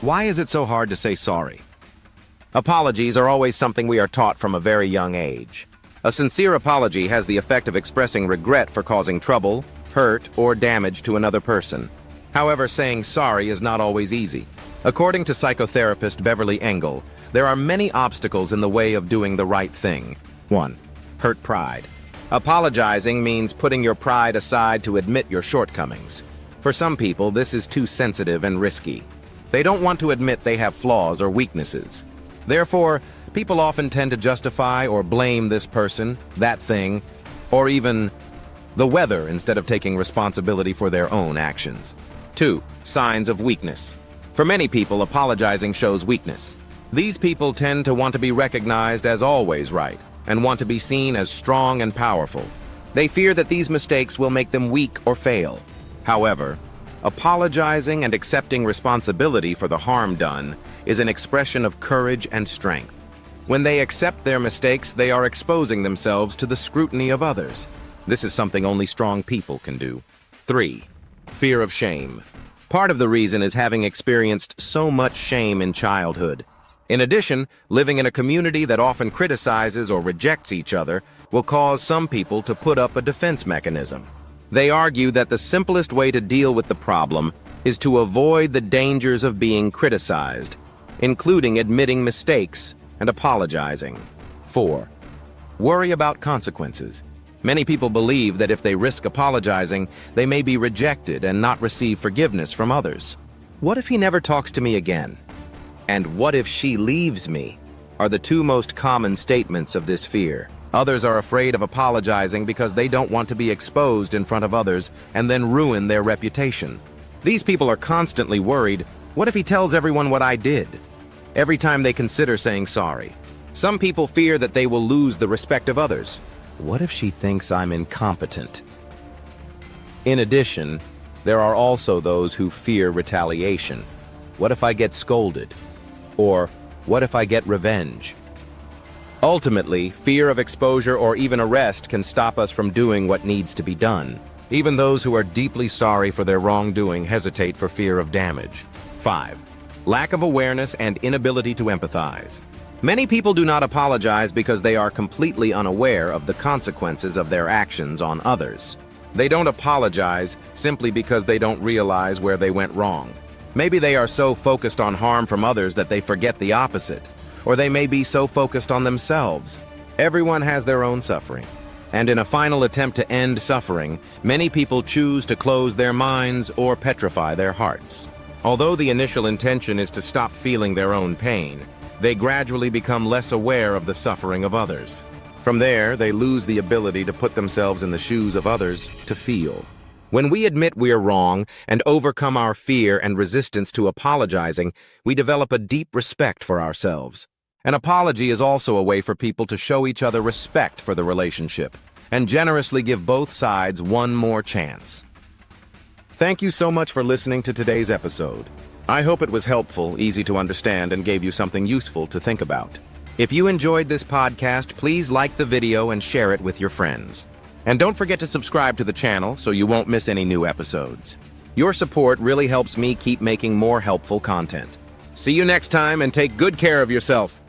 Why is it so hard to say sorry? Apologies are always something we are taught from a very young age. A sincere apology has the effect of expressing regret for causing trouble, hurt, or damage to another person. However, saying sorry is not always easy. According to psychotherapist Beverly Engel, there are many obstacles in the way of doing the right thing. 1. Hurt pride. Apologizing means putting your pride aside to admit your shortcomings. For some people, this is too sensitive and risky. They don't want to admit they have flaws or weaknesses. Therefore, people often tend to justify or blame this person, that thing, or even the weather instead of taking responsibility for their own actions. 2. Signs of weakness. For many people, apologizing shows weakness. These people tend to want to be recognized as always right and want to be seen as strong and powerful. They fear that these mistakes will make them weak or fail. However, apologizing and accepting responsibility for the harm done is an expression of courage and strength. When they accept their mistakes, they are exposing themselves to the scrutiny of others. This is something only strong people can do. 3. Fear of shame. Part of the reason is having experienced so much shame in childhood. In addition, living in a community that often criticizes or rejects each other will cause some people to put up a defense mechanism. They argue that the simplest way to deal with the problem is to avoid the dangers of being criticized, including admitting mistakes and apologizing. 4. Worry about consequences. Many people believe that if they risk apologizing, they may be rejected and not receive forgiveness from others. What if he never talks to me again? And what if she leaves me? Are the two most common statements of this fear. Others are afraid of apologizing because they don't want to be exposed in front of others and then ruin their reputation. These people are constantly worried, what if he tells everyone what I did? Every time they consider saying sorry. Some people fear that they will lose the respect of others. What if she thinks I'm incompetent? In addition, there are also those who fear retaliation. What if I get scolded? Or what if I get revenge? Ultimately, fear of exposure or even arrest can stop us from doing what needs to be done. Even those who are deeply sorry for their wrongdoing hesitate for fear of damage. 5. Lack of awareness and inability to empathize. Many people do not apologize because they are completely unaware of the consequences of their actions on others. They don't apologize simply because they don't realize where they went wrong. Maybe they are so focused on harm from others that they forget the opposite. Or they may be so focused on themselves. Everyone has their own suffering. And in a final attempt to end suffering, many people choose to close their minds or petrify their hearts. Although the initial intention is to stop feeling their own pain, they gradually become less aware of the suffering of others. From there, they lose the ability to put themselves in the shoes of others to feel. When we admit we are wrong and overcome our fear and resistance to apologizing, we develop a deep respect for ourselves. An apology is also a way for people to show each other respect for the relationship and generously give both sides one more chance. Thank you so much for listening to today's episode. I hope it was helpful, easy to understand, and gave you something useful to think about. If you enjoyed this podcast, please like the video and share it with your friends. And don't forget to subscribe to the channel so you won't miss any new episodes. Your support really helps me keep making more helpful content. See you next time and take good care of yourself.